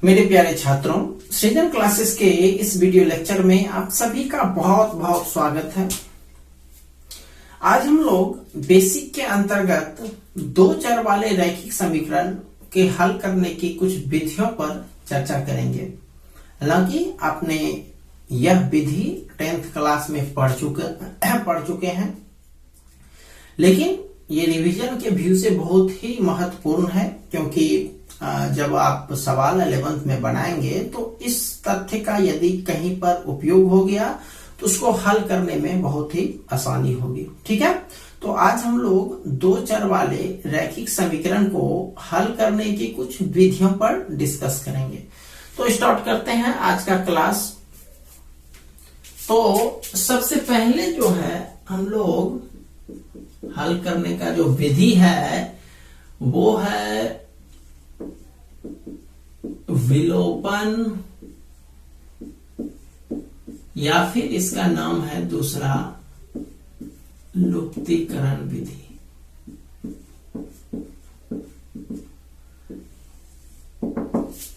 मेरे प्यारे छात्रों, सृजन क्लासेस के इस वीडियो लेक्चर में आप सभी का बहुत बहुत स्वागत है। आज हम लोग बेसिक के अंतर्गत दो चर वाले रैखिक समीकरण के हल करने की कुछ विधियों पर चर्चा करेंगे। हालांकि आपने यह विधि 10th क्लास में पढ़ चुके हैं, लेकिन ये रिवीजन के व्यू से बहुत ही महत्वपूर्ण है, क्योंकि जब आप सवाल 11th में बनाएंगे तो इस तथ्य का यदि कहीं पर उपयोग हो गया तो उसको हल करने में बहुत ही आसानी होगी। ठीक है, तो आज हम लोग दो चर वाले रैखिक समीकरण को हल करने की कुछ विधियों पर डिस्कस करेंगे। तो स्टार्ट करते हैं आज का क्लास। तो सबसे पहले जो है हम लोग हल करने का जो विधि है वो है विलोपन, या फिर इसका नाम है दूसरा लुप्तीकरण विधि।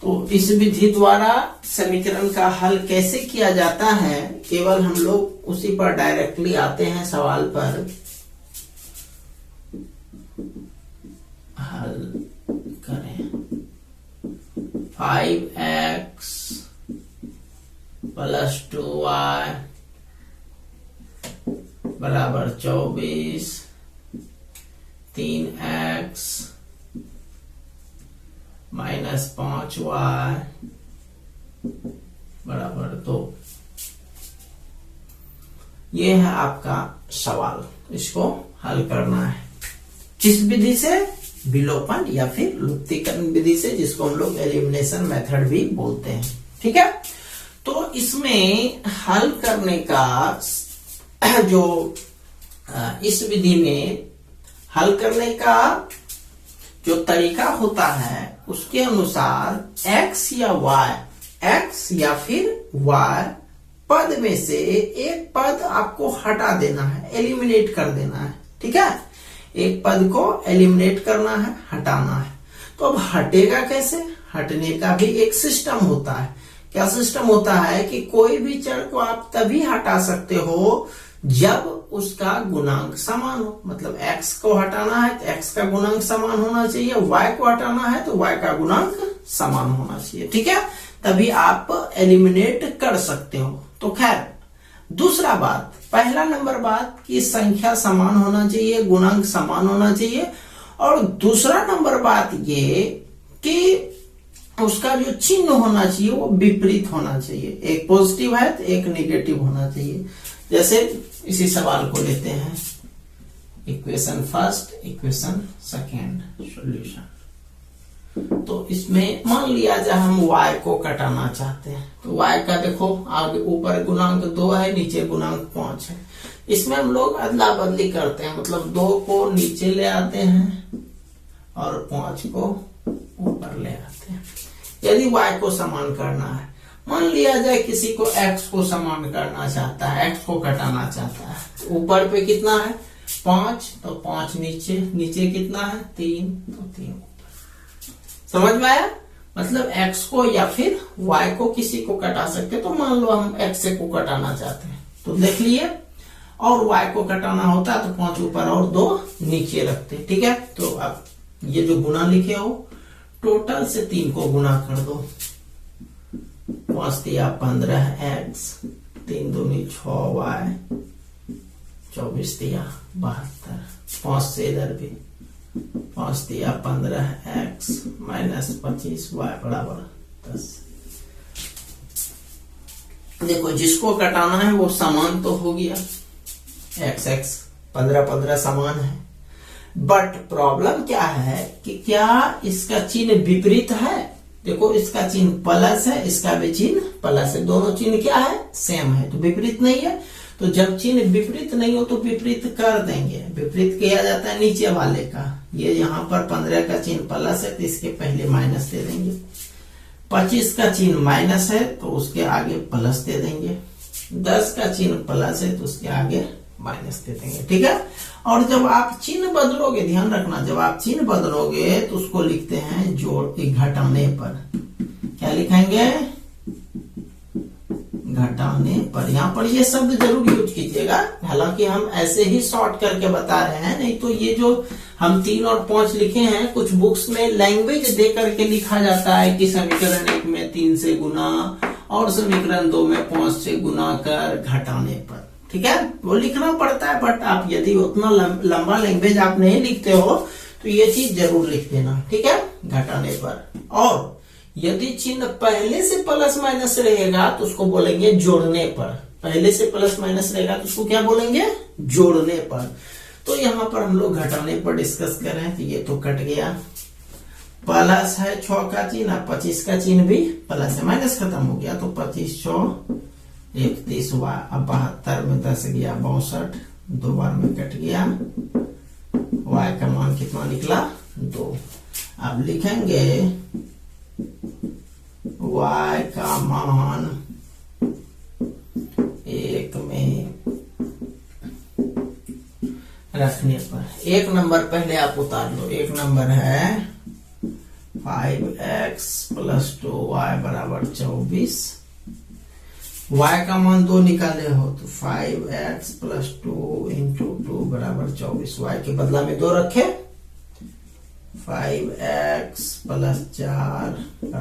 तो इस विधि द्वारा समीकरण का हल कैसे किया जाता है, केवल हम लोग उसी पर डायरेक्टली आते हैं सवाल पर। हल करें 5x + 2y बराबर 24, 3x - 5y बराबर 2। ये है आपका सवाल, इसको हल करना है किस विधि से? विलोपन या फिर लुप्तीकरण विधि से, जिसको हम लोग एलिमिनेशन मेथड भी बोलते हैं। ठीक है, तो इसमें हल करने का जो इस विधि में हल करने का जो तरीका होता है उसके अनुसार x या फिर y पद में से एक पद आपको हटा देना है, एलिमिनेट कर देना है। ठीक है, एक पद को एलिमिनेट करना है, हटाना है। तो अब हटेगा कैसे? हटने का भी एक सिस्टम होता है। क्या सिस्टम होता है कि कोई भी चर को आप तभी हटा सकते हो जब उसका गुणांक समान हो। मतलब x को हटाना है तो x का गुणांक समान होना चाहिए, y को हटाना है तो y का गुणांक समान होना चाहिए। ठीक है, तभी आप एलिमिनेट कर सकते हो। तो खैर, दूसरा बात, पहला नंबर बात कि संख्या समान होना चाहिए, गुणांक समान होना चाहिए। और दूसरा नंबर बात ये कि उसका जो चिन्ह होना चाहिए वो विपरीत होना चाहिए। एक पॉजिटिव है तो एक नेगेटिव होना चाहिए। जैसे इसी सवाल को लेते हैं, equation first, equation second, solution. तो इसमें मान लिया जाए हम y को कटाना चाहते हैं, तो y का देखो आगे ऊपर गुणांक 2 है, नीचे गुणांक 5 है। इसमें हम लोग अदला बदली करते हैं, मतलब 2 को नीचे ले आते हैं और 5 को ऊपर ले आते हैं। यदि y को समान करना है, मान लिया जाए किसी को x को समान करना चाहता है, x को कटाना चाहता है, तो ऊपर पे कितना है 5, तो 5 नीचे, नीचे कितना है 3, तो 3 ऊपर। समझ में आया? मतलब x को या फिर y को किसी को कटा सकते। तो मान लो हम x को कटाना चाहते हैं, तो देख लिए, और y को कटाना होता तो 5 ऊपर और 2 नीचे रखते। ठीक है, तो अब ये जो गुना लिखे हो, टोटल से 3 को गुना कर दो। 5 दिया 15x, 3 दूनी 6y, 24 दिया 72। 5 से इधर भी 5 दिया 15x - 25y बराबर 10। देखो, जिसको कटाना है वो समान तो हो गया, x 15 समान है। बट प्रॉब्लम क्या है कि क्या इसका चिन्ह विपरीत है? देखो, इसका चिन्ह प्लस है, इसका भी चिन्ह प्लस है, दोनों चिन्ह क्या है? सेम है, तो विपरीत नहीं है। तो जब चिन्ह विपरीत नहीं हो तो विपरीत कर देंगे। विपरीत किया जाता है नीचे वाले का। ये यहाँ पर 15 का चिन्ह प्लस है तो इसके पहले माइनस दे देंगे। 25 का चिन्ह माइनस है तो उसके आगे प्लस दे देंगे। 10 का चिन्ह प्लस है तो उसके आगे माइनस दे देंगे। ठीक है, और जब आप चिन्ह बदलोगे, ध्यान रखना, जब आप चिन्ह बदलोगे तो उसको लिखते हैं जोड़, घटाने पर। क्या लिखेंगे, घटाने पर। यहाँ पर ये शब्द जरूर यूज कीजिएगा, हालांकि हम ऐसे ही शॉर्ट करके बता रहे हैं, नहीं तो ये जो हम 3 और 5 लिखे हैं, कुछ बुक्स में लैंग्वेज दे करके लिखा जाता है कि समीकरण 1 में 3 से गुना और समीकरण 2 में 5 से गुना कर घटाने पर। ठीक है, वो लिखना पड़ता है, बट आप यदि उतना लंबा लैंग्वेज आप नहीं लिखते हो तो ये चीज जरूर लिख देना। ठीक है, घटाने पर। और यदि चिन्ह पहले से प्लस माइनस रहेगा तो उसको बोलेंगे जोड़ने पर। पहले से प्लस माइनस रहेगा तो उसको क्या बोलेंगे, जोड़ने पर। तो यहाँ पर हम लोग घटाने पर डिस्कस कर रहे हैं, तो ये तो कट गया। प्लस है 6 का चिन्ह, 25 का चिन्ह भी प्लस है, माइनस खत्म हो गया, तो 25 6 31 हुआ। अब 72 में 10 गया 62, 2 बार में कट गया। y का मान कितना निकला, 2। अब लिखेंगे y का मान 1 में रखने पर। 1 नंबर पहले आप उतार लो। 1 नंबर है 5x + 2y = 24। y का मान 2 निकाले हो तो 5x + 2 × 2 = 24। y के बदला में 2 रखे, 5x + 4 =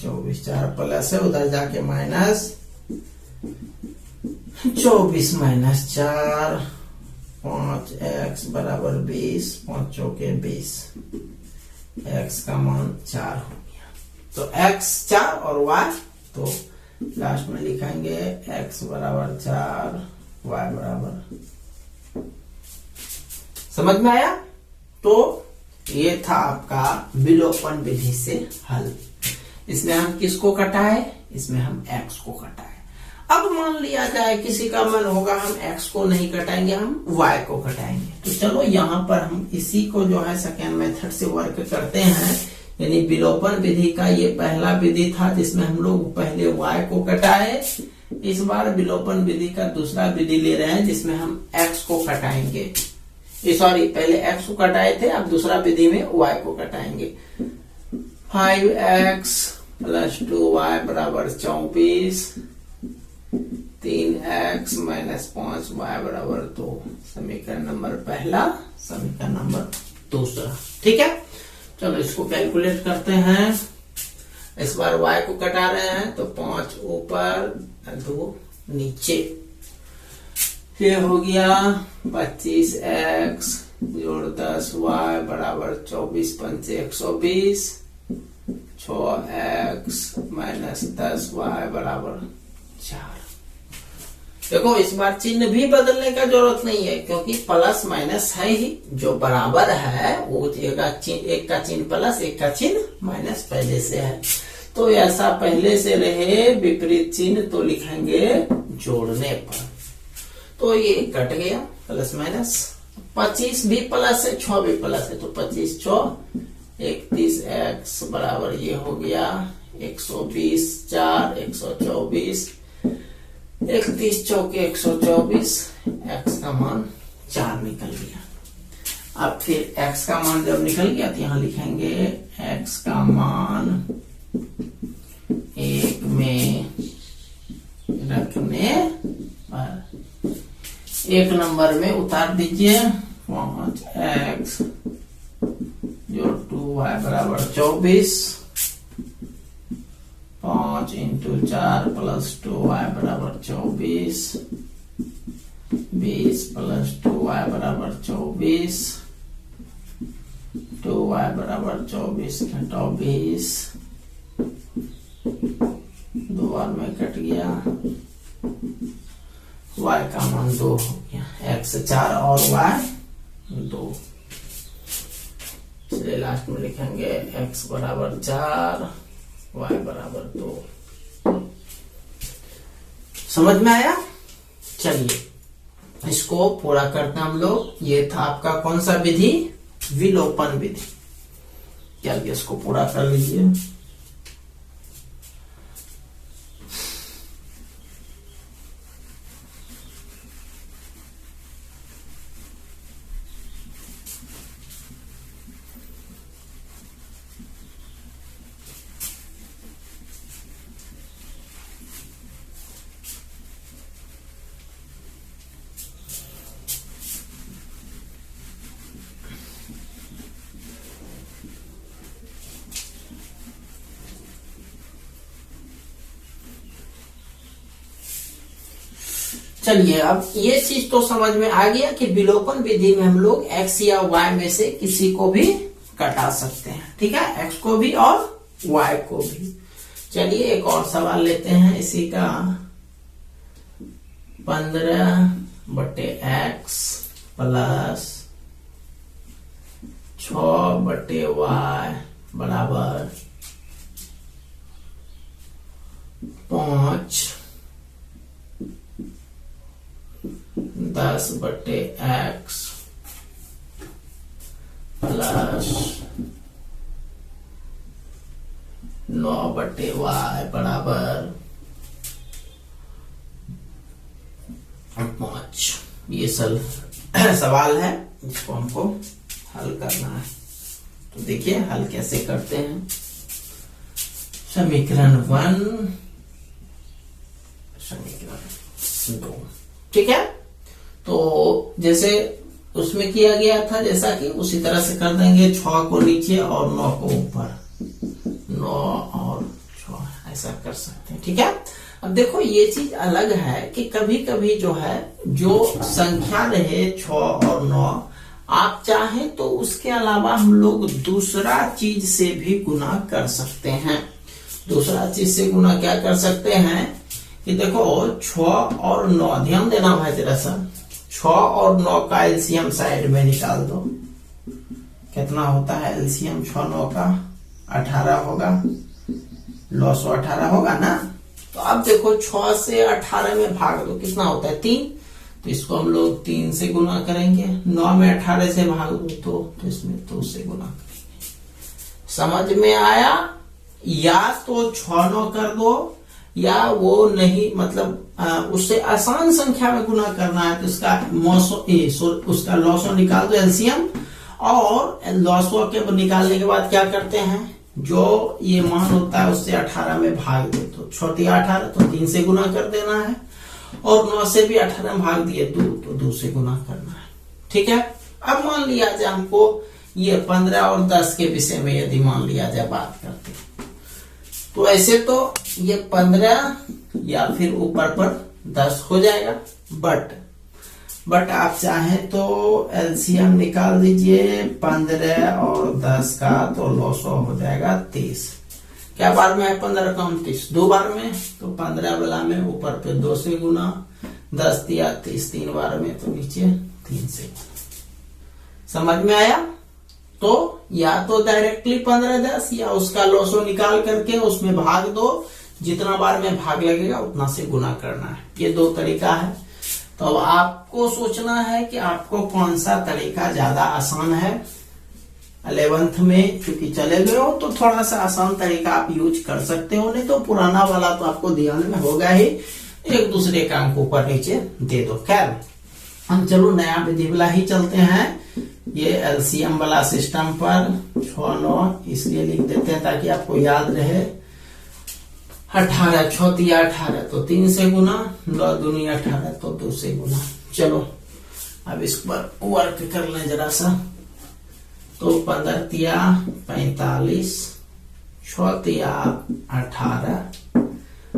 24। 4 प्लस है, उधर जाके माइनस, 24 - 4, 5x = 20, 5 चौके 20। x का मान 4 हो गया। तो x 4 और y, तो लास्ट में लिखेंगे x = 4, y = समझ में आया। तो ये था आपका विलोपन विधि से हल। इसमें हम किसको कटाए, इसमें हम x को कटाए। अब मान लिया जाए किसी का मन होगा हम x को नहीं कटाएंगे, हम y को कटाएंगे। तो चलो यहाँ पर हम इसी को जो है सेकेंड मेथड से वर्क करते हैं। यानी विलोपन विधि का ये पहला विधि था जिसमें हम लोग पहले y को कटाए। इस बार विलोपन विधि का दूसरा विधि ले रहे हैं जिसमें हम x को कटाएंगे। सॉरी, पहले x को कटाए थे, अब दूसरा विधि में y को कटाएंगे। 5x + 2y = 24, 3x - 5y = 2। समीकरण नंबर पहला, समीकरण नंबर दूसरा। ठीक है, चलो इसको कैलकुलेट करते हैं। इस बार y को कटा रहे हैं तो 5 ऊपर 2 नीचे। ये हो गया 25x + 10y = 24, 5 120, 6x - 10y = 4। देखो इस बार चिन्ह भी बदलने का जरूरत नहीं है, क्योंकि प्लस माइनस है ही, जो बराबर है वो एक का चिन्ह प्लस, एक का चिन्ह माइनस पहले से है। तो ऐसा पहले से रहे विपरीत चिन्ह तो लिखेंगे जोड़ने पर। तो ये कट गया प्लस माइनस। 25 भी प्लस है, 6 भी प्लस है, तो 25 6 31x बराबर ये हो गया 120, 4 124, 31 चौके 124। x का मान 4 निकल गया। अब फिर x का मान जब निकल गया तो यहां लिखेंगे x का मान 1 में रखने पर। 1 नंबर में उतार दीजिए 5x जो 2y = 24, 5 × 4 + 2y = 24, 20 + 2y = 24, 2y = 24 घटाओ 20, 2 बार में कट गया। y का मान 2 हो गया। x 4 और y 2। इसलिए लास्ट में लिखेंगे x = 4, y = 2। समझ में आया। चलिए इसको पूरा करते हैं हम लोग। ये था आपका कौन सा विधि, विलोपन विधि। चलिए इसको पूरा कर लीजिए। चलिए अब ये चीज तो समझ में आ गया कि विलोपन विधि में हम लोग x या y में से किसी को भी कटा सकते हैं, ठीक है, x को भी और y को भी। चलिए एक और सवाल लेते हैं इसी का। 15/x प्लस 6/y बराबर 5, 10/x प्लस 9/y बराबर 5। ये सवाल है जिसको हमको हल करना है। तो देखिए हल कैसे करते हैं। समीकरण 1, समीकरण 2, ठीक है। तो जैसे उसमें किया गया था जैसा कि उसी तरह से कर देंगे। 6 को नीचे और 9 को ऊपर, 9 और 6 ऐसा कर सकते हैं, ठीक है। अब देखो ये चीज अलग है कि कभी कभी जो है जो संख्या रहे 6 और 9, आप चाहें तो उसके अलावा हम लोग दूसरा चीज से भी गुना कर सकते हैं। दूसरा चीज से गुना क्या कर सकते हैं कि देखो 6 और 9, ध्यान देना भाई तेरा सा, 6 और 9 का एलसीएम साइड में निकाल दो। कितना होता है एलसीएम 6 9 का? 18 होगा, 918 होगा ना। तो अब देखो 6 से 18 में भाग दो, कितना होता है 3। तो इसको हम लोग 3 से गुना करेंगे। 9 में 18 से भाग दो तो इसमें 2 से गुना करेंगे। समझ में आया? या तो 6 9 कर दो, या वो नहीं मतलब उससे आसान संख्या में गुना करना है तो उसका लॉसो निकाल दो एलसीएम। और लॉसो के निकालने के बाद क्या करते हैं, जो ये मान होता है उससे 18 में भाग दो। तो छोटी 18 तो 3 से गुना कर देना है, और 9 से भी 18 में भाग दिए 2 तो 2 से गुना करना है, ठीक है। अब मान लिया जाए हमको ये 15 और 10 के विषय में यदि मान लिया जाए बात करते, तो ऐसे तो ये 15 या फिर ऊपर पर 10 हो जाएगा। बट आप चाहें तो एलसीएम निकाल दीजिए 15 और 10 का, तो 900 हो जाएगा 30। क्या बार में है 15 का 29? 2 बार में। तो 15 वाला में ऊपर पे 2 से गुना, 10 दिया 30 3 बार में, तो नीचे 3 से। समझ में आया? तो या तो डायरेक्टली 15 10 या उसका लॉसो निकाल करके उसमें भाग दो, जितना बार में भाग लगेगा उतना से गुना करना है। ये 2 तरीका है। तो अब आपको सोचना है कि आपको कौन सा तरीका ज्यादा आसान है। 11th में चूंकि चले गए हो तो थोड़ा सा आसान तरीका आप यूज कर सकते हो, नहीं तो पुराना वाला तो आपको ध्यान में होगा ही, एक दूसरे का अंक ऊपर नीचे दे दो। खैर हम चलो नया विधि वाला ही चलते हैं। ये एलसीएम वाला सिस्टम पर 6 9 इसलिए लिख देते हैं ताकि आपको याद रहे। 18 6 3 18 तो 3 से गुना, 9 दूनी 18 तो 2 से गुना। चलो अब इस पर वर्क कर लें जरा सा। तो 15 तिया 45, 6 तिया 18,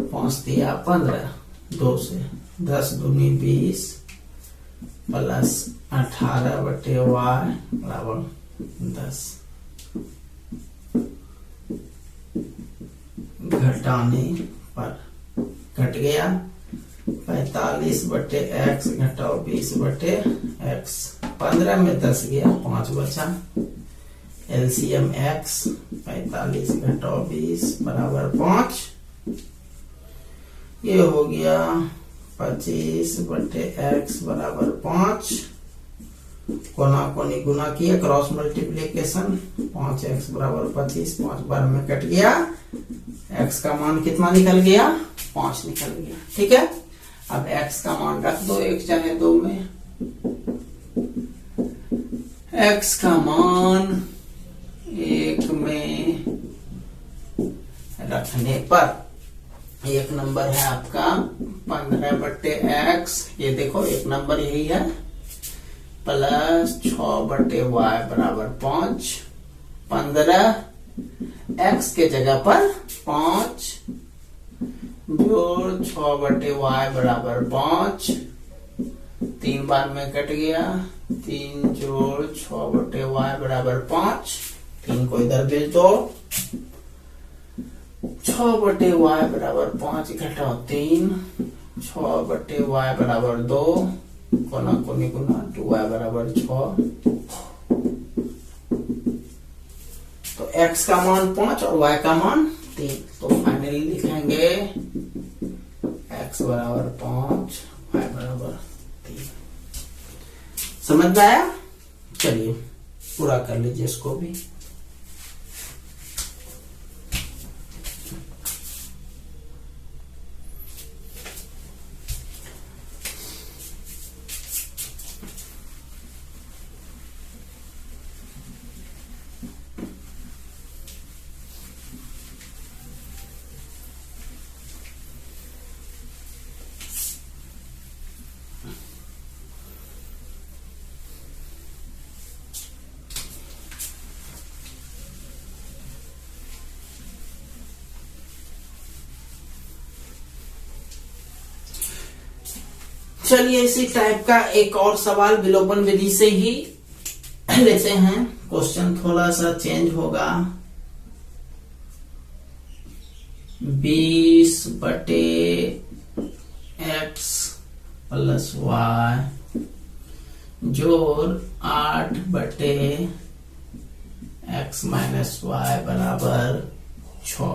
5 तिया 15, 2 से 10 दूनी 20 प्लस 18/y बराबर 10। घटाने पर घट गया 45/x घटाओ 20/x। 15 में 10 गया, 5 बचा। एलसीएम x 45 घटाओ 20 बराबर 5। ये हो गया 25/x बराबर 5। कोना कोनी गुना किया, क्रॉस मल्टीप्लीकेशन। 5x बराबर 25, 5 बार में कट गया। x का मान कितना निकल गया? 5 निकल गया, ठीक है। अब x का मान रख दो, 1 चाहे 2 में। x का मान 1 में रखने पर 1 नंबर है आपका 15/x। ये देखो 1 नंबर यही है, प्लस 6/y बराबर 5। 15 x के जगह पर 5 जोड़ 6/y बराबर 5 3 बार में कट गया, 3 जोड़ 6 बटे वाई बराबर 5, 3 को इधर भेज दो, 6 बटे वाई बराबर 5 घटाओ 3, 6 बटे वाई बराबर 2, कोना कोनी गुना 2y बराबर 6। तो x का मान 5 और y का मान 3, तो फाइनली लिखेंगे x बराबर 5, y बराबर 3। समझ में आया? चलिए पूरा कर लीजिए इसको भी। चलिए इसी टाइप का एक और सवाल विलोपन विधि से ही लेते हैं। क्वेश्चन थोड़ा सा चेंज होगा। 20 बटे x प्लस वाई जोड़ 8 बटे x माइनस वाई बराबर 6।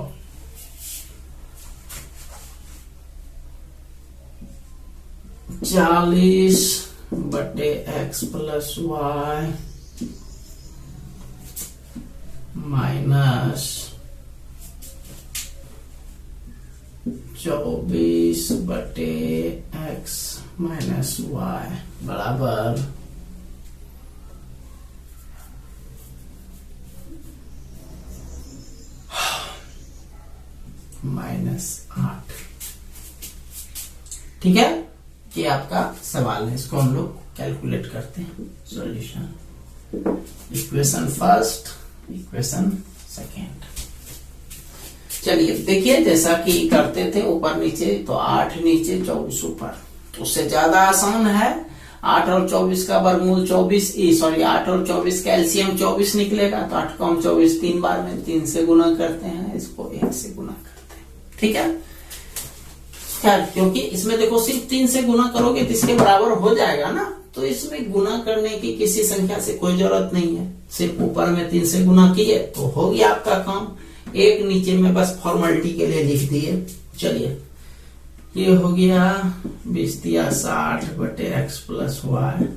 40 बटे x प्लस वाई माइनस 24 बटे x माइनस वाई बराबर -8। ठीक है, ये आपका सवाल है। इसको हम लोग कैलकुलेट करते हैं। Solution, equation first, equation second. चलिए देखिए, जैसा कि करते थे ऊपर नीचे, तो 8 नीचे 24 ऊपर, उससे ज्यादा आसान है। 8 और 24 का वर्गमूल 24, 8 और 24 का एलसीएम 24 निकलेगा। तो 8 को हम 24 3 बार में 3 से गुना करते हैं, इसको 1 से गुना करते हैं। ठीक है, क्योंकि इसमें देखो सिर्फ 3 से गुना करोगे तो इसके बराबर हो जाएगा ना, तो इसमें गुना करने की किसी संख्या से कोई जरूरत नहीं है। सिर्फ ऊपर में 3 से गुना किए तो हो गया आपका काम। एक नीचे में बस फॉर्मेलिटी के लिए लिख दिए। चलिए, ये हो गया 20 या 60 बटे x प्लस वाई,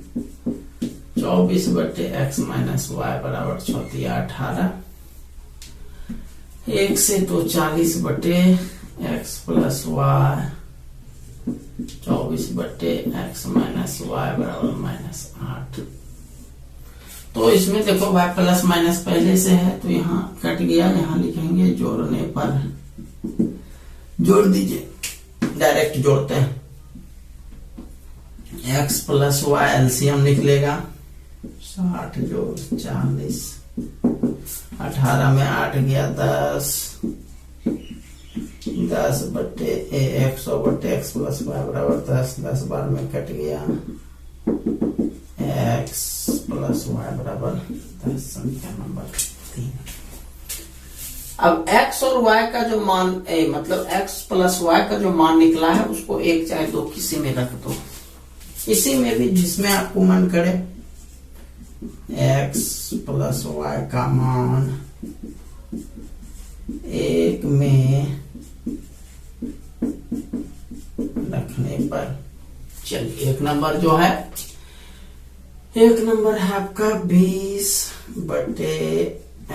24 बटे x माइनस वाई बराबर 6 या 18। 1 से तो 40 बटे x प्लस वाई, 24 बटे x माइनस वाई बराबर -8। तो इसमें देखो y प्लस माइनस पहले से है, तो यहाँ कट गया, यहाँ लिखेंगे जोड़ने पर। जोड़ दीजिए, डायरेक्ट जोड़ते हैं। x प्लस वाई एलसीएम निकलेगा 60 जोड़ 40, 18 में 8 गया 10, 10 बटे x बटे x प्लस वाई बराबर 10, 10 बार में कट गया, x प्लस वाई बराबर 10। संख्या नंबर 3। अब x और y का जो मान मतलब x प्लस y का जो मान निकला है, उसको 1 चाहे 2 किसी में रख दो, इसी में भी जिसमें आपको मन करे। x प्लस y का मान 1 में रखने पर, चलिए 1 नंबर जो है, 1 नंबर है आपका 20 बटे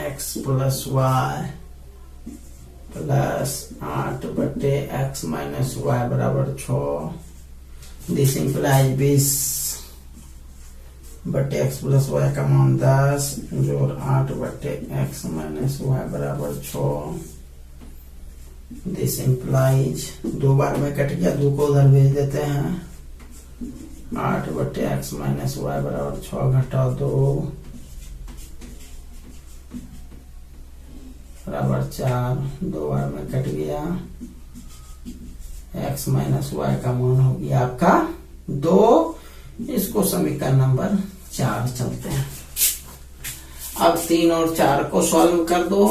x प्लस वाई प्लस 8 बटे x माइनस वाई बराबर 6। दिस इंप्लाइज 20 बटे x प्लस वाई का मान 10 जोड़ 8 बटे x माइनस वाई बराबर 6। दिस इंप्लाइज 2 बार में कट गया, 2 को उधर भेज देते हैं। 8 बटे x माइनस वाई बराबर 6 घटाओ 2 बराबर 4। 2 बार में कट गया, x माइनस वाई का मान हो गया आपका 2। इसको समीकरण नंबर 4 चलते हैं। अब 3 और 4 को सॉल्व कर दो।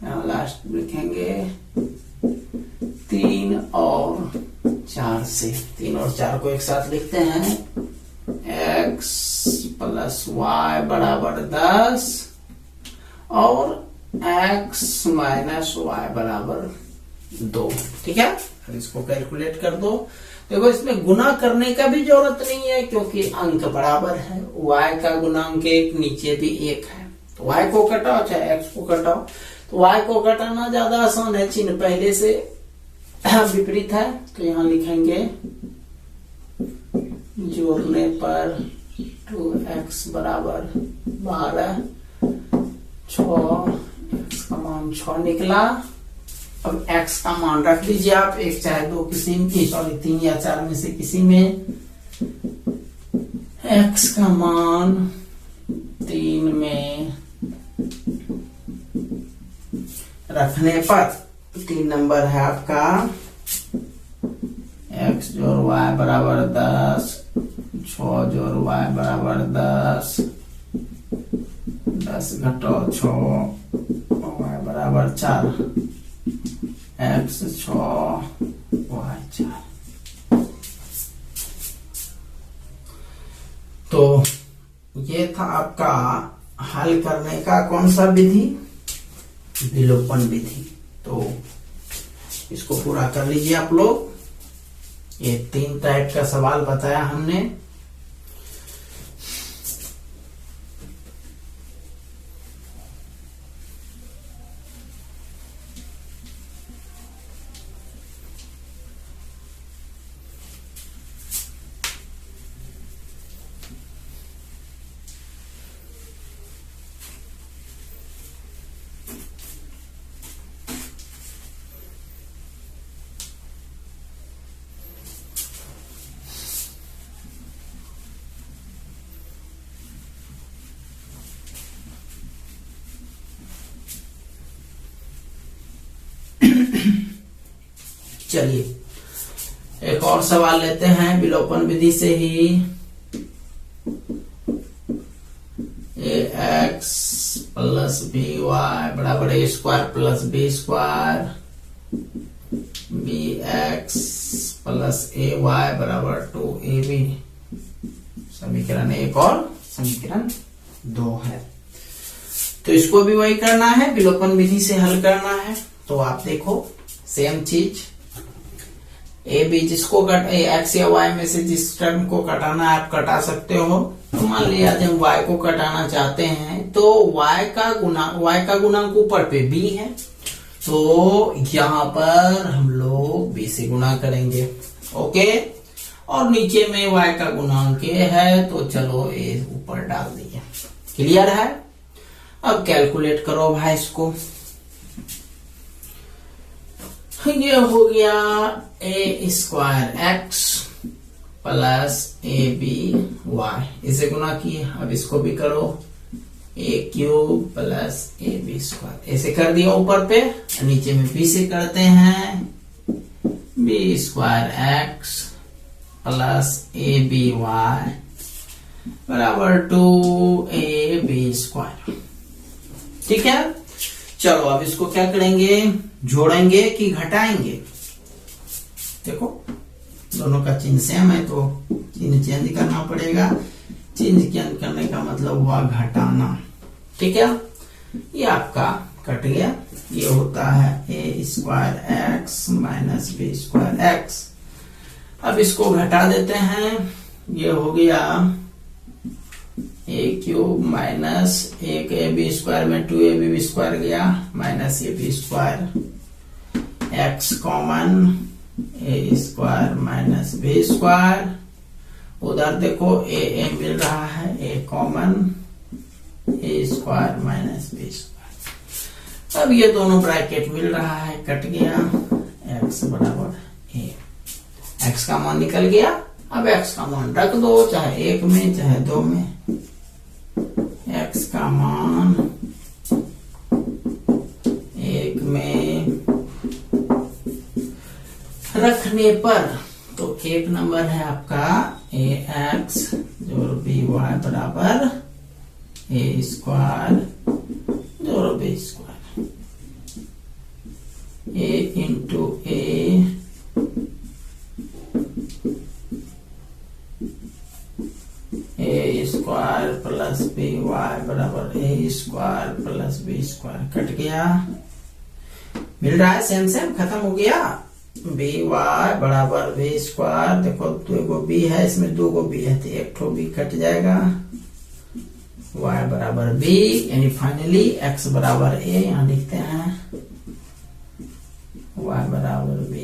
यहाँ लास्ट लिखेंगे 3 और 4 से। 3 और 4 को एक साथ लिखते हैं। x प्लस वाई बराबर 10 और x माइनस वाई बराबर 2। ठीक है, अब इसको कैलकुलेट कर दो। देखो इसमें गुना करने का भी जरूरत नहीं है क्योंकि अंक बराबर है। y का गुणांक 1, नीचे भी 1 है, तो y को घटाओ चाहे x को घटाओ। तो y को घटाना ज्यादा आसान है, चिन्ह पहले से विपरीत है, तो यहां लिखेंगे जोड़ने पर 2x बराबर 12, 6, x का मान 6 निकला। अब x का मान रख लीजिए आप, 1 चाहे 2 किसी में, सॉरी 3 या 4 में से किसी में। x का मान 3 में रखने पर 3 नंबर है आपका x जोड़ y बराबर 10, 6 जोड़ y बराबर 10, 10 घटाओ 6, y बराबर 4, x 6 y 4। तो ये था आपका हल करने का कौन सा विधि, विलोपन विधि। तो इसको पूरा कर लीजिए आप लोग। ये 3 टाइप का सवाल बताया हमने। चलिए एक और सवाल लेते हैं विलोपन विधि से ही। ax प्लस बी वाई बराबर a square plus B square, bx plus a y बराबर 2ab। समीकरण 1 और समीकरण 2 है। तो इसको भी वही करना है, विलोपन विधि से हल करना है। तो आप देखो सेम चीज, ए बी जिसको एक्स या वाई में से जिस टर्म को कटाना है आप कटा सकते हो। तो मान लिया जब वाई को कटाना चाहते हैं तो वाई का गुणांक ऊपर पे बी है, तो यहाँ पर हम लोग बी से गुणा करेंगे। ओके, और नीचे में वाई का गुणांक ए है, तो चलो ए ऊपर डाल दिया। क्लियर है। अब कैलकुलेट करो भाई इसको। ये हो गया A square x plus A B Y, इसे गुना किए। अब इसको भी करो, A cube plus A B square, ऐसे कर दिया ऊपर पे। नीचे में बी से करते हैं, b square x plus A B Y बराबर 2ab स्क्वायर। ठीक है, चलो अब इसको क्या करेंगे, जोड़ेंगे कि घटाएंगे। देखो दोनों का चिन्ह सेम है तो चिन्ह चेंज करना पड़ेगा। चिन्ह चेंज करने का मतलब हुआ घटाना। ठीक है, ये आपका कट गया। ये होता है A square X minus B square X. अब इसको घटा देते हैं, ये हो गया ए क्यूब माइनस एक ए बी स्क्वायर में 2ab स्क्वायर गया minus a B square, x common a square minus B square. उधर देखो ए मिल रहा है, a common a square minus B square. अब ये दोनों ब्रैकेट मिल रहा है, कट गया, एक्स बराबर ए। एक्स का मान निकल गया। अब एक्स का मान रख दो, चाहे 1 में चाहे 2 में। एक्स का मान 1 में रखने पर तो 1 नंबर है आपका ए एक्स जोड़ बी वाई बराबर ए स्क्वायर जोड़ो B square, A into A square plus B Y बराबर A square plus B square, cut गया, मिल रहा है सेम सेम, खत्म हो गया। बी वाई बराबर बी स्क्वायर, देखो दो बी है इसमें, दो बी है तो एक ठो बी कट जाएगा, y बराबर b, यानी फाइनली x बराबर a, यहां लिखते हैं y बराबर b,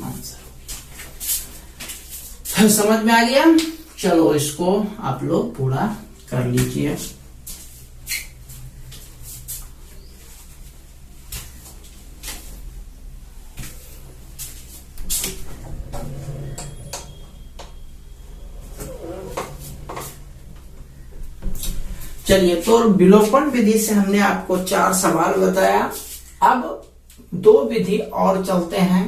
आंसर। समझ में आ गया? चलो इसको आप लोग पूरा कर लीजिए। चलिए, तो विलोपन विधि से हमने आपको 4 सवाल बताया। अब 2 विधि और चलते हैं।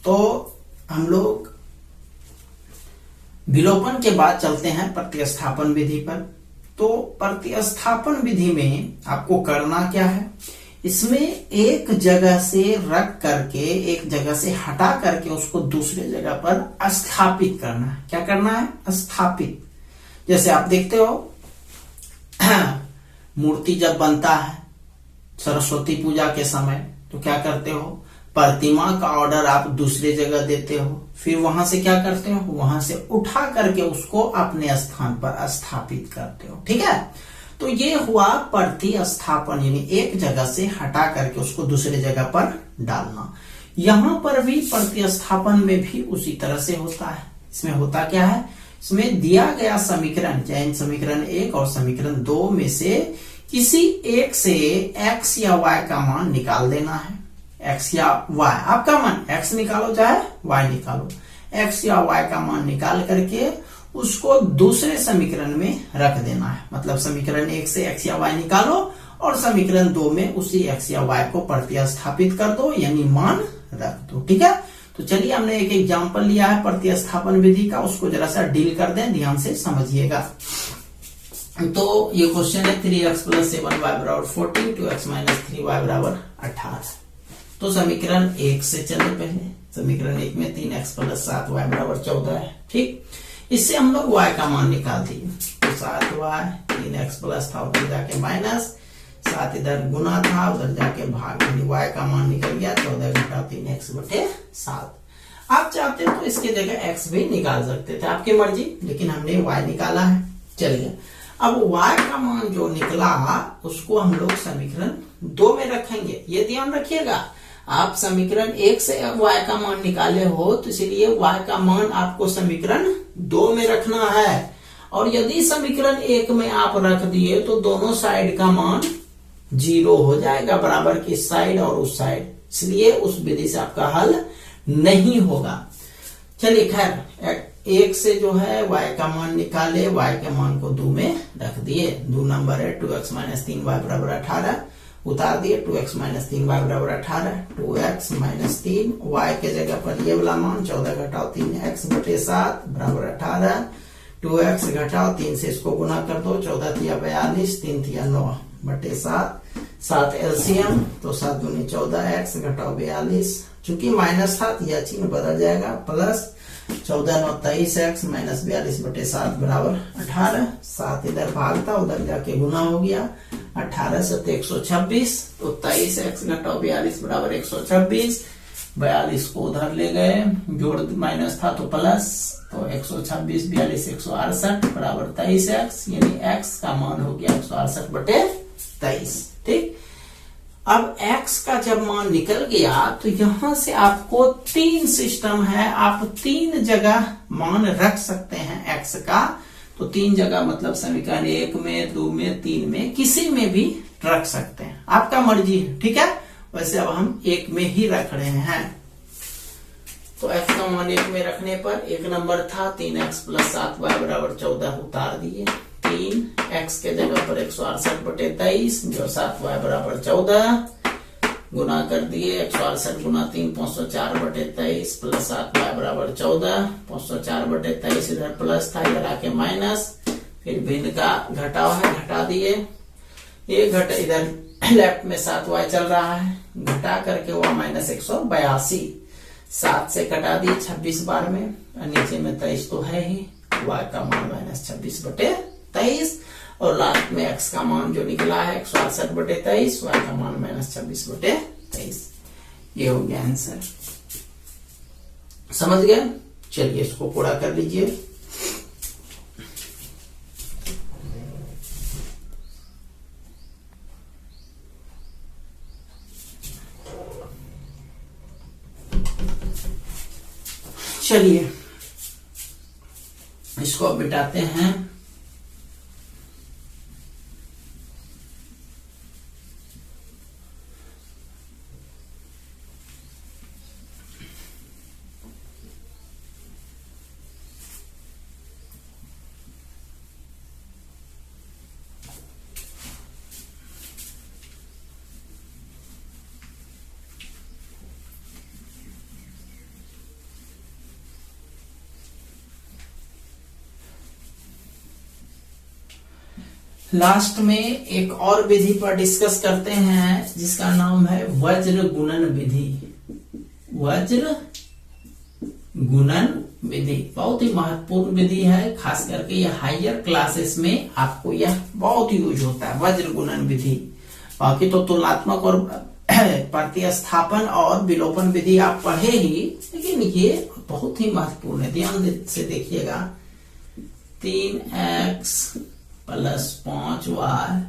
तो हम लोग विलोपन के बाद चलते हैं प्रतिस्थापन विधि पर। तो प्रतिस्थापन विधि में आपको करना क्या है, इसमें एक जगह से रख करके, एक जगह से हटा करके उसको दूसरे जगह पर स्थापित करना है। क्या करना है? स्थापित। जैसे आप देखते हो मूर्ति जब बनता है सरस्वती पूजा के समय, तो क्या करते हो, प्रतिमा का ऑर्डर आप दूसरे जगह देते हो, फिर वहां से क्या करते हो, वहां से उठा करके उसको अपने स्थान पर स्थापित करते हो। ठीक है, तो ये हुआ प्रतिस्थापन, यानी एक जगह से हटा करके उसको दूसरे जगह पर डालना। यहां पर भी प्रतिस्थापन में भी उसी तरह से होता है। इसमें होता क्या है, इसमें दिया गया समीकरण, चाहे समीकरण 1 और समीकरण 2 में से किसी एक से x या y का मान निकाल देना है। x या y, आपका मान x निकालो चाहे y निकालो, x या y का मान निकाल करके उसको दूसरे समीकरण में रख देना है। मतलब समीकरण 1 से x या y निकालो और समीकरण 2 में उसी x या y को प्रतिस्थापित कर दो, यानी मान रख दो। ठीक है, तो चलिए हमने एक एग्जांपल लिया है प्रतिस्थापन विधि का, उसको जरा सा डील कर दें, ध्यान से समझिएगा। तो ये क्वेश्चन है 3x + 7y बराबर 14, 2x - 3y बराबर 18। तो समीकरण 1 से चले पहले। समीकरण 1 में 3x + 7y बराबर 14 है। ठीक, इससे हम लोग y का मान निकाल दिए। तो 7y, 3x प्लस था उधर जाके माइनस, 7 इधर गुना था उधर जाके भाग, यानी y का मान निकल गया 14 - 3x / 7। आप चाहते तो इसके जगह x भी निकाल सकते थे, आपकी मर्जी, लेकिन हमने y निकाला है। चलिए, अब y का मान जो निकला उसको हम लोग समीकरण 2 में रखेंगे। ये ध्यान रखिएगा, आप समीकरण 1 से y का मान निकाले हो तो इसलिए y का मान आपको समीकरण 2 में रखना है। और यदि समीकरण 1 में आप रख दिए तो दोनों साइड का मान 0 हो जाएगा, बराबर की साइड और उस साइड, इसलिए उस विधि से आपका हल नहीं होगा। चलिए खैर, 1 से जो है y का मान निकाले, y के मान को 2 में रख दिए। 2 नंबर है, 2x - 3y बराबर 18, उतार दिए, 2x - 3y बराबर 18, 2x - 3y के जगह पर ये वाला मान 14 - 3x / 7 बराबर 18, 2x - 3 से इसको गुना कर दो, 14 × 42, 3 × 9 / 7, 7 एलसीएम, तो 7 × 2 = 14, x - 42, चूंकि माइनस था यह चिन्ह बदल जाएगा, प्लस 14 × 9 = 23x - 42 / 7 बराबर 18, 7 इधर भाग था उधर जाके गुना हो गया, 18 × 7 = 126, तो 23x - 42 बराबर 126, 42 को उधर ले गए, जोड़ माइनस था तो प्लस, तो 126 42 168 बराबर 23x, यानी x का मान हो गया 168 / 23। ठीक, अब x का जब मान निकल गया तो यहां से आपको 3 सिस्टम है, आप 3 जगह मान रख सकते हैं x का। तो 3 जगह मतलब समीकरण 1 में, 2 में, 3 में, किसी में भी रख सकते हैं, आपका मर्जी है, ठीक है। वैसे अब हम 1 में ही रख रहे हैं। तो x का मान 1 में रखने पर 1 नंबर था 3x + 7y = 14, उतार दिए। 3x के जगह पर 168/23 जो 7y = 14 गुना कर दिए। 168 × 3 504/23 + 7y = 14, 504/23 इधर प्लस था, इधर आके माइनस, फिर भिन्न का घटाव है, घटा दिए। ये घट इधर लेफ्ट में 7y चल रहा है, घटा करके हुआ -182, 7 से कटा दिए 26 बार में, और नीचे में 23 तो है ही, y का मान -26/23, और लास्ट में x का मान जो निकला है 168/23, y का मान -26/23। ये हो गया आंसर, समझ गए। चलिए इसको पूरा कर लीजिए। चलिए इसको अब मिटाते हैं। लास्ट में एक और विधि पर डिस्कस करते हैं जिसका नाम है वज्र गुणन विधि। वज्र गुणन विधि बहुत ही महत्वपूर्ण विधि है, खास करके ये हायर क्लासेस में आपको यह बहुत यूज होता है, वज्र गुणन विधि। बाकी तो तुलनात्मक और प्रतिस्थापन और विलोपन विधि आप पढ़े ही, लेकिन ये बहुत ही महत्वपूर्ण है, ध्यान से देखिएगा। 3x + 5y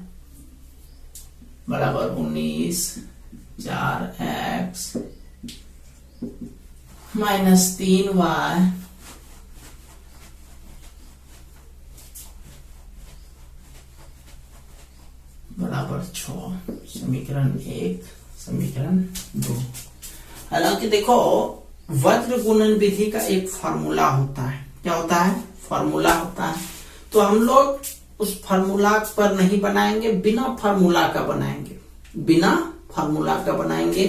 = 19, 4x - 3y = 6। समीकरण 1, समीकरण 2। हालांकि देखो वज्र गुणन विधि का एक फॉर्मूला होता है, क्या होता है? फॉर्मूला होता है। तो हम लोग उस फार्मूला पर नहीं बनाएंगे, बिना फार्मूला का बनाएंगे, बिना फार्मूला का बनाएंगे।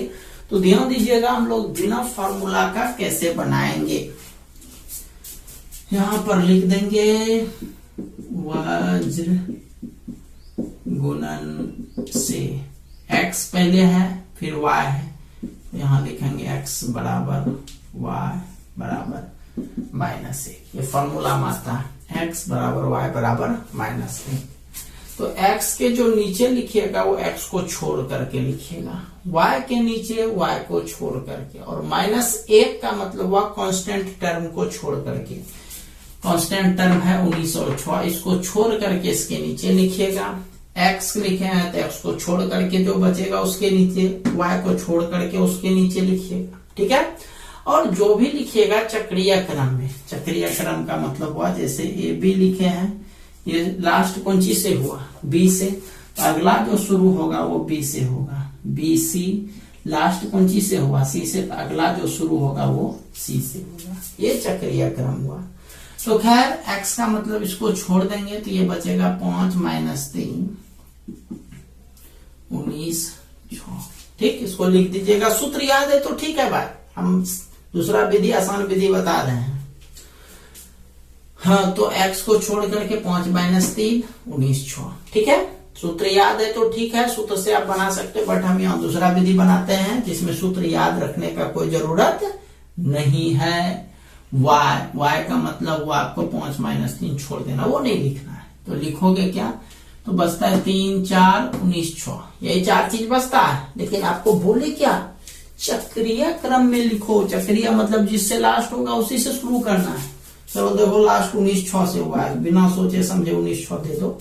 तो ध्यान दीजिएगा हम लोग बिना फार्मूला का कैसे बनाएंगे। यहां पर लिख देंगे वज्र गुणन से x पहले है फिर y है, यहां लिखेंगे x = y = -1। ये फॉर्मूला मानता है x = y = -1। तो x के जो नीचे लिखिएगा वो x को छोड़ करके लिखिएगा, y के नीचे y को छोड़ करके, और -1 का मतलब हुआ कांस्टेंट टर्म को छोड़ करके। कांस्टेंट टर्म है 19 और 6, इसको छोड़ करके इसके नीचे लिखिएगा। x लिखे हैं तो x को छोड़ करके जो बचेगा उसके नीचे, y को छोड़ करके उसके नीचे लिखिएगा, ठीक है। और जो भी लिखिएगा चक्रीय क्रम में, चक्रीय क्रम का मतलब हुआ जैसे ए बी लिखे हैं, ये लास्ट कौन चीज से हुआ? बी से, तो अगला जो शुरू होगा वो बी से होगा। बी सी लास्ट कौन चीज से हुआ? सी से, तो अगला जो शुरू होगा वो सी से होगा। ये चक्रीय क्रम हुआ। तो खैर x का मतलब इसको छोड़ देंगे तो ये बचेगा 5 - 3 19 6। ठीक, इसको लिख दीजिएगा। सूत्र याद है तो ठीक है भाई, हम दूसरा विधि आसान विधि बता रहे हैं। हाँ, तो x को छोड़ करके 5 - 3 19 6, ठीक है। सूत्र याद है तो ठीक है, सूत्र से आप बना सकते, बट हम यहाँ दूसरा विधि बनाते हैं जिसमें सूत्र याद रखने का कोई जरूरत नहीं है। y का मतलब वो आपको 5 - 3 छोड़ देना, वो नहीं लिखना है। तो लिखोगे क्या? तो बचता है 3 4 19 6, यही 4 चीज बचता है। लेकिन आपको बोले क्या? चक्रीय क्रम में लिखो। चक्रीय मतलब जिससे लास्ट होगा उसी से शुरू करना है। चलो देखो लास्ट 19 6 से हुआ है, बिना सोचे समझे 19 6 दे दो।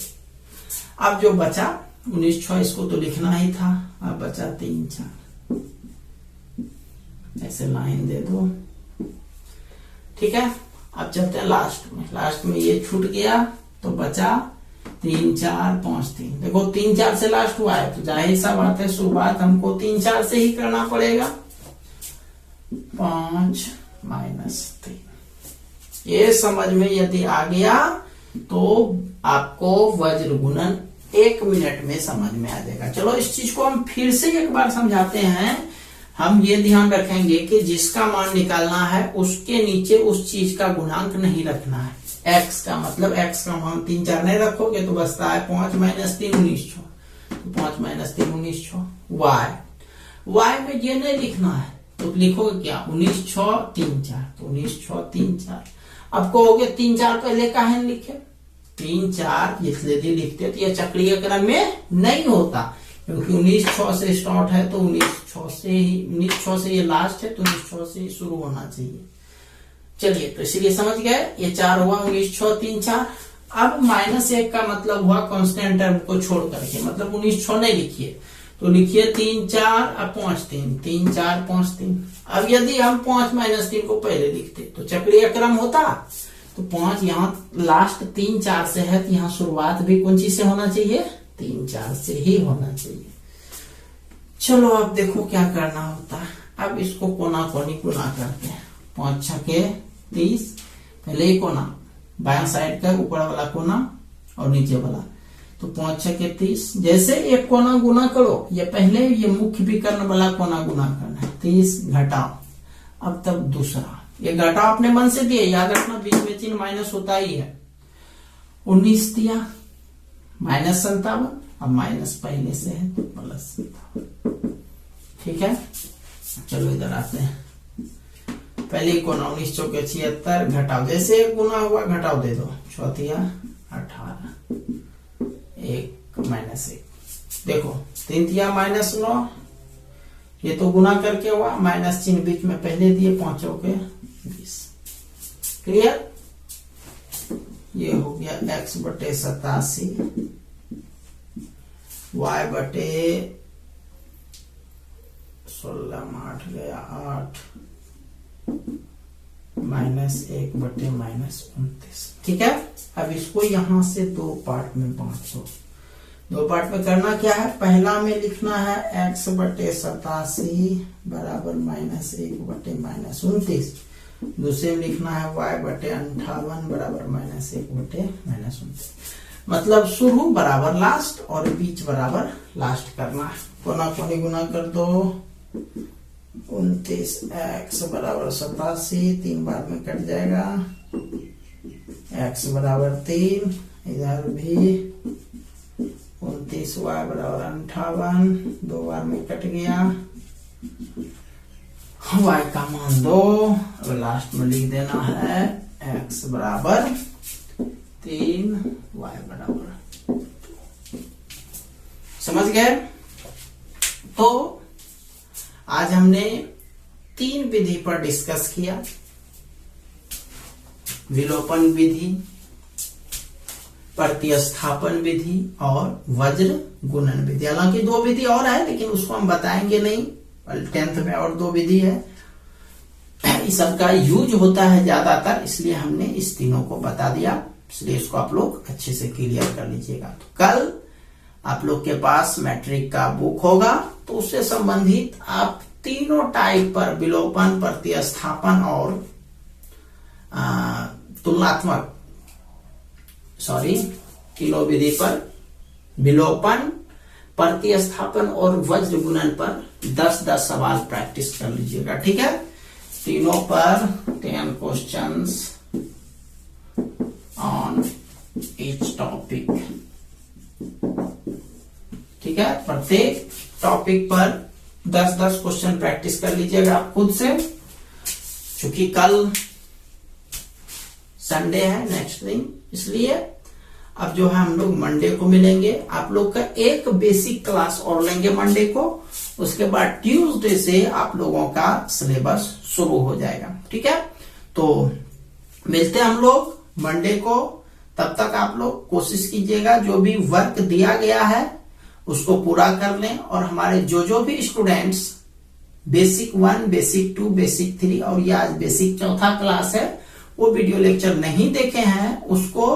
अब जो बचा 19 6 इसको तो लिखना ही था, अब बचा 3 4, ऐसे लाइन दे दो, ठीक है। अब चलते हैं लास्ट में। लास्ट में ये छूट गया तो बचा 3 4 5 3। देखो 3 4 से लास्ट हुआ है तो जाहिर सा बात है शुरुआत हमको 3 4 से ही करना पड़ेगा। 5 -3 ये समझ में यदि आ गया तो आपको वज्र गुणन 1 मिनट में समझ में आ जाएगा। चलो इस चीज को हम फिर से एक बार समझाते हैं। हम ये ध्यान रखेंगे कि जिसका मान निकालना है उसके नीचे उस चीज का गुणांक नहीं रखना है। x का मतलब x का मान 3 4 नहीं रखोगे तो बचता है 5 - 3 19 6। तो 5 - 3 19 6। y में ये नहीं लिखना है तो लिखोगे क्या 19 6 3 4। तो 19 6 3 4। अब कहोगे 3 4 पहले काहे लिखे 3 4 यदि लिखते तो ये चक्रीय क्रम में नहीं होता क्योंकि 19 6 से स्टार्ट है तो 19 6 से ये लास्ट है तो 19 6 से शुरू होना चाहिए। चलिए तो इसलिए समझ गए ये 4 हुआ 19 6 3 4। अब -1 का मतलब हुआ कांस्टेंट टर्म को छोड़ करके मतलब 19 6 नहीं लिखिए तो लिखिए 3 4 और 5 3 3 4 5 3। अब यदि हम 5 - 3 को पहले लिखते तो चक्रीय क्रम होता तो 5 यहाँ लास्ट 3 4 से है तो यहाँ शुरुआत भी कौन चीज से होना चाहिए 3 4 से ही होना चाहिए। चलो अब देखो क्या करना होता है। अब इसको कोना कोनी गुना करते हैं। 5 6 30 पहले ही कोना बाया साइड का ऊपर वाला कोना और नीचे वाला तो 5 6 30। जैसे एक कोना गुना करो ये पहले ये मुख्य विकर्ण वाला कोना गुना करना है 30 घटाओ। अब तब दूसरा ये घटाओ अपने मन से दिए याद रखना बीच में चिन्ह माइनस होता ही है। 19 दिया -57 अब माइनस पहले से है तो +57। ठीक है चलो इधर आते हैं। पहले कोना 19 चौके 76 घटाओ जैसे एक गुना हुआ घटाओ दे दो 4 18 1 -1। देखो 3 -9 ये तो गुना करके हुआ माइनस चिन्ह बीच में पहले दिए 5 चौके 20। क्लियर ये हो गया x बटे 87 y बटे 16 8 गया 8 -1 बटे -29। ठीक है अब इसको यहां से 2 पार्ट में बांट दो। 2 पार्ट में करना क्या है पहला में लिखना है x बटे 87 बराबर -1 बटे -29। दूसरे में लिखना है y बटे 58 बराबर -1 बटे -29। मतलब शुरू बराबर लास्ट और बीच बराबर लास्ट करना है। कोना कोनी गुना कर दो 29 x बराबर 87 3 बार में कट जाएगा x बराबर 3 इधर भी 29 y बराबर 58 2 बार में कट गया y का मान 2। अब लास्ट में लिख देना है x बराबर 3 y बराबर 2। समझ गए। तो आज हमने 3 विधि पर डिस्कस किया। विलोपन विधि प्रतिस्थापन विधि और वज्र गुणन विधि। हालांकि 2 विधि और है लेकिन उसको हम बताएंगे नहीं 10th में और 2 विधि है। इस सबका यूज होता है ज्यादातर इसलिए हमने इस तीनों को बता दिया। इसलिए इसको आप लोग अच्छे से क्लियर कर लीजिएगा। तो कल आप लोग के पास मैट्रिक का बुक होगा तो उससे संबंधित आप तीनों टाइप पर विलोपन प्रतिस्थापन और तुलनात्मक किलो विधि पर विलोपन प्रतिस्थापन और वज्र गुणन पर 10-10 सवाल प्रैक्टिस कर लीजिएगा। ठीक है तीनों पर 10 क्वेश्चंस ऑन ईच टॉपिक। ठीक है प्रत्येक टॉपिक पर 10-10 क्वेश्चन प्रैक्टिस कर लीजिएगा आप खुद से। क्योंकि कल संडे है नेक्स्ट दिन इसलिए अब जो है हम लोग मंडे को मिलेंगे। आप लोग का एक बेसिक क्लास और लेंगे मंडे को। उसके बाद ट्यूसडे से आप लोगों का सिलेबस शुरू हो जाएगा। ठीक है तो मिलते हैं हम लोग मंडे को। तब तक आप लोग कोशिश कीजिएगा जो भी वर्क दिया गया है उसको पूरा कर लें। और हमारे जो भी स्टूडेंट्स बेसिक 1 बेसिक 2 बेसिक 3 और ये आज बेसिक 4था क्लास है वो वीडियो लेक्चर नहीं देखे हैं उसको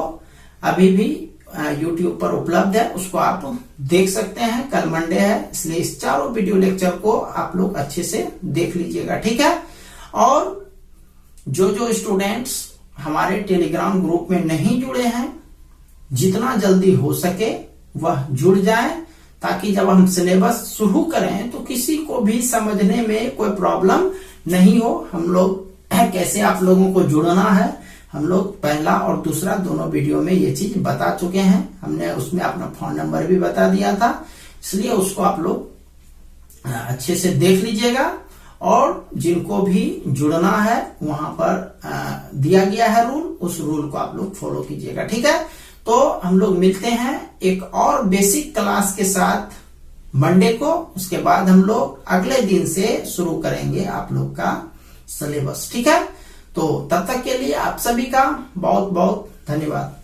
अभी भी YouTube पर उपलब्ध है, उसको आप देख सकते हैं। कल मंडे है, इसलिए इस चारों वीडियो लेक्चर को आप लोग अच्छे से देख लीजिएगा, ठीक है। और जो स्टूडेंट्स हमारे टेलीग्राम ग्रुप में नहीं जुड़े हैं, जितना जल्दी हो सके वह जुड़ जाए, ताकि जब हम सिलेबस शुरू करें तो किसी को भी समझने में कोई प्रॉब्लम नहीं हो। हम लोग कैसे आप लोगों को जुड़ना है, हम लोग पहला और दूसरा दोनों वीडियो में ये चीज बता चुके हैं। हमने उसमें अपना फोन नंबर भी बता दिया था, इसलिए उसको आप लोग अच्छे से देख लीजिएगा। और जिनको भी जुड़ना है वहां पर दिया गया है रूल, उस रूल को आप लोग फॉलो कीजिएगा, ठीक है। तो हम लोग मिलते हैं एक और बेसिक क्लास के साथ मंडे को। उसके बाद हम लोग अगले दिन से शुरू करेंगे आप लोग का सिलेबस, ठीक है। तो तब तक के लिए आप सभी का बहुत बहुत धन्यवाद।